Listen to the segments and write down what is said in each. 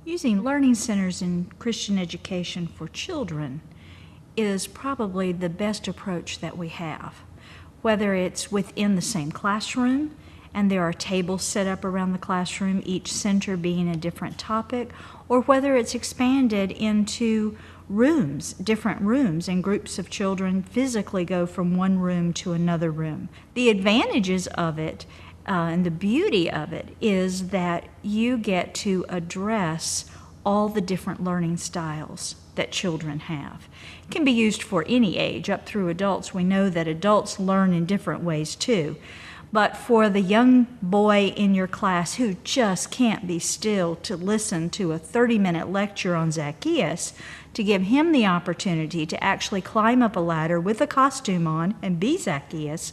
Using learning centers in Christian education for children is probably the best approach that we have. Whether it's within the same classroom, and there are tables set up around the classroom, each center being a different topic, or whether it's expanded into rooms, different rooms, and groups of children physically go from one room to another room. The advantages of it and the beauty of it is that you get to address all the different learning styles that children have. It can be used for any age, up through adults. We know that adults learn in different ways too. But for the young boy in your class who just can't be still to listen to a 30-minute lecture on Zacchaeus, to give him the opportunity to actually climb up a ladder with a costume on and be Zacchaeus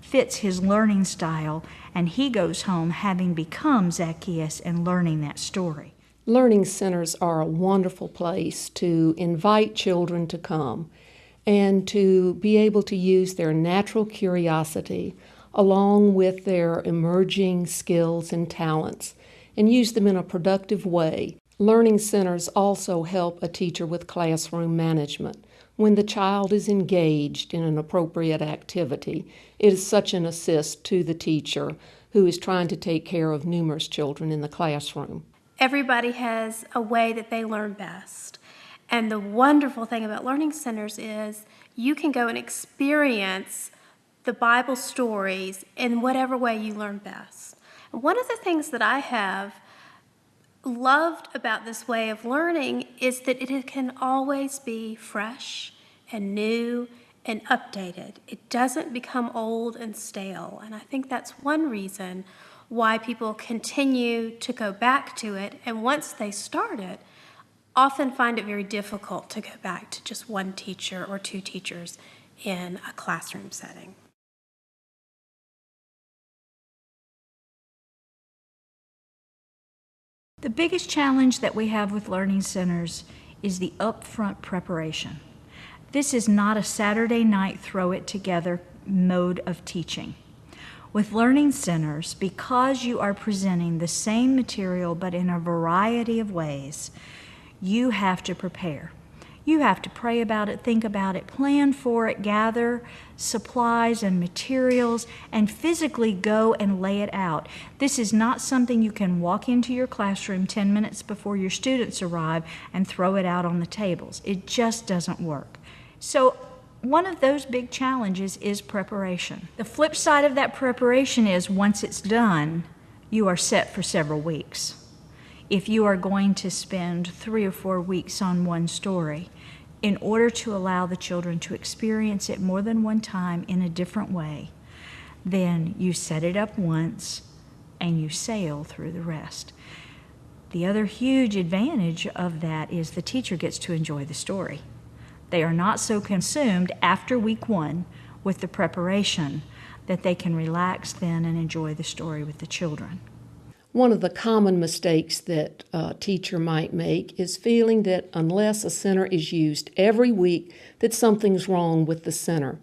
fits his learning style, and he goes home having become Zacchaeus and learning that story. Learning centers are a wonderful place to invite children to come and to be able to use their natural curiosity along with their emerging skills and talents and use them in a productive way. Learning centers also help a teacher with classroom management. When the child is engaged in an appropriate activity, it is such an assist to the teacher who is trying to take care of numerous children in the classroom. Everybody has a way that they learn best. And the wonderful thing about learning centers is you can go and experience the Bible stories in whatever way you learn best. And one of the things that I have loved about this way of learning is that it can always be fresh and new and updated. It doesn't become old and stale. And I think that's one reason why people continue to go back to it, and once they start it, often find it very difficult to go back to just one teacher or two teachers in a classroom setting. The biggest challenge that we have with learning centers is the upfront preparation. This is not a Saturday night throw it together mode of teaching. With learning centers, because you are presenting the same material but in a variety of ways, you have to prepare. You have to pray about it, think about it, plan for it, gather supplies and materials, and physically go and lay it out. This is not something you can walk into your classroom 10 minutes before your students arrive and throw it out on the tables. It just doesn't work. So one of those big challenges is preparation. The flip side of that preparation is once it's done, you are set for several weeks. If you are going to spend 3 or 4 weeks on one story, in order to allow the children to experience it more than one time in a different way, then you set it up once and you sail through the rest. The other huge advantage of that is the teacher gets to enjoy the story. They are not so consumed after week 1 with the preparation that they can relax then and enjoy the story with the children. One of the common mistakes that a teacher might make is feeling that unless a center is used every week, that something's wrong with the center.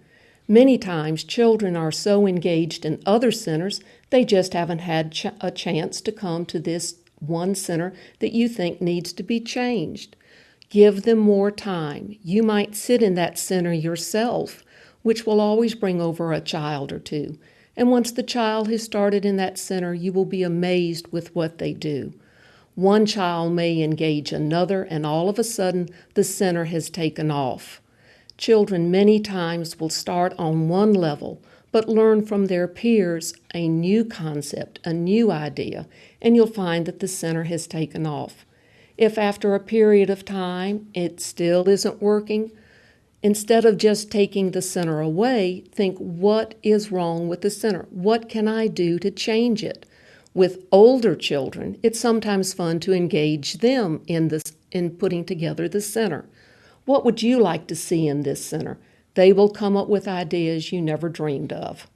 Many times, children are so engaged in other centers, they just haven't had a chance to come to this one center that you think needs to be changed. Give them more time. You might sit in that center yourself, which will always bring over a child or two. And once the child has started in that center, you will be amazed with what they do. One child may engage another, and all of a sudden, the center has taken off. Children many times will start on one level, but learn from their peers a new concept, a new idea, and you'll find that the center has taken off. If after a period of time it still isn't working, instead of just taking the center away, think, what is wrong with the center? What can I do to change it? With older children, it's sometimes fun to engage them in putting together the center. What would you like to see in this center? They will come up with ideas you never dreamed of.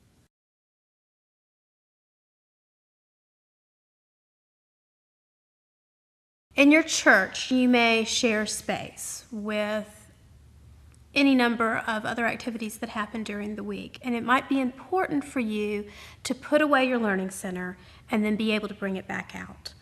In your church, you may share space with any number of other activities that happen during the week. And it might be important for you to put away your learning center and then be able to bring it back out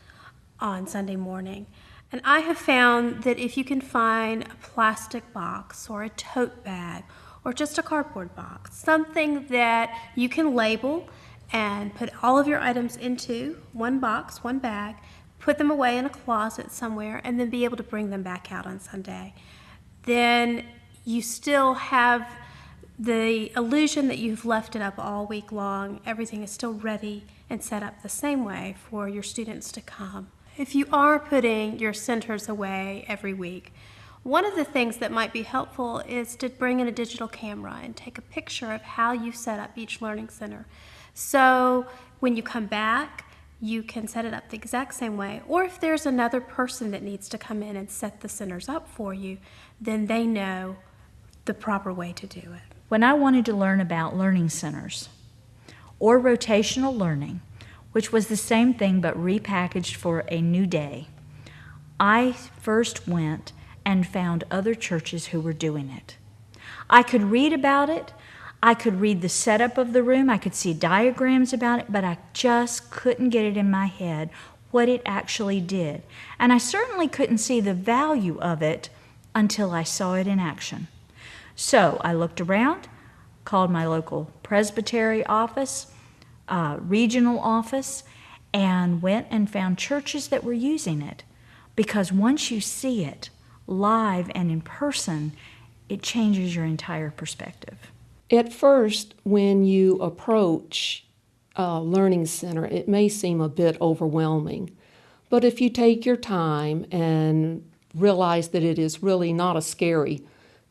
on Sunday morning. And I have found that if you can find a plastic box or a tote bag or just a cardboard box, something that you can label and put all of your items into one box, one bag, put them away in a closet somewhere, and then be able to bring them back out on Sunday, then you still have the illusion that you've left it up all week long. Everything is still ready and set up the same way for your students to come. If you are putting your centers away every week, one of the things that might be helpful is to bring in a digital camera and take a picture of how you set up each learning center. So when you come back, you can set it up the exact same way. Or if there's another person that needs to come in and set the centers up for you, then they know the proper way to do it. When I wanted to learn about learning centers or rotational learning, which was the same thing but repackaged for a new day, I first went and found other churches who were doing it. I could read about it. I could read the setup of the room. I could see diagrams about it, but I just couldn't get it in my head what it actually did. And I certainly couldn't see the value of it until I saw it in action. So I looked around, called my local presbytery office, regional office, and went and found churches that were using it. Because once you see it live and in person, it changes your entire perspective. At first, when you approach a learning center, it may seem a bit overwhelming. But if you take your time and realize that it is really not a scary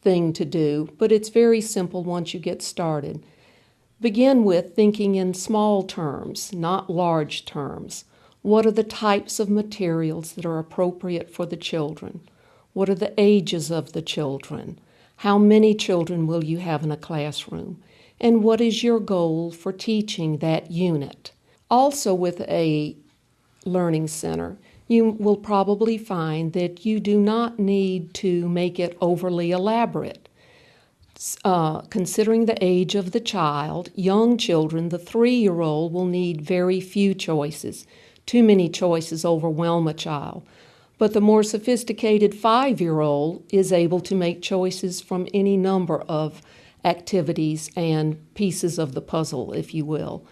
thing to do, but it's very simple once you get started. Begin with thinking in small terms, not large terms. What are the types of materials that are appropriate for the children? What are the ages of the children? How many children will you have in a classroom? And what is your goal for teaching that unit? Also, with a learning center, you will probably find that you do not need to make it overly elaborate. Considering the age of the child, young children, the 3-year-old will need very few choices. Too many choices overwhelm a child. But the more sophisticated 5-year-old is able to make choices from any number of activities and pieces of the puzzle, if you will.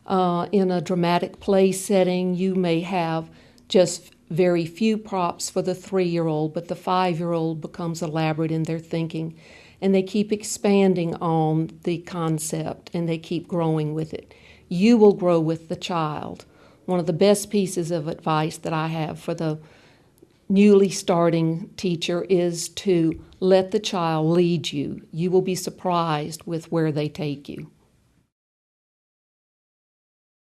In a dramatic play setting, you may have just very few props for the 3-year-old, but the 5-year-old becomes elaborate in their thinking, and they keep expanding on the concept, and they keep growing with it. You will grow with the child. One of the best pieces of advice that I have for the newly starting teacher is to let the child lead you. You will be surprised with where they take you.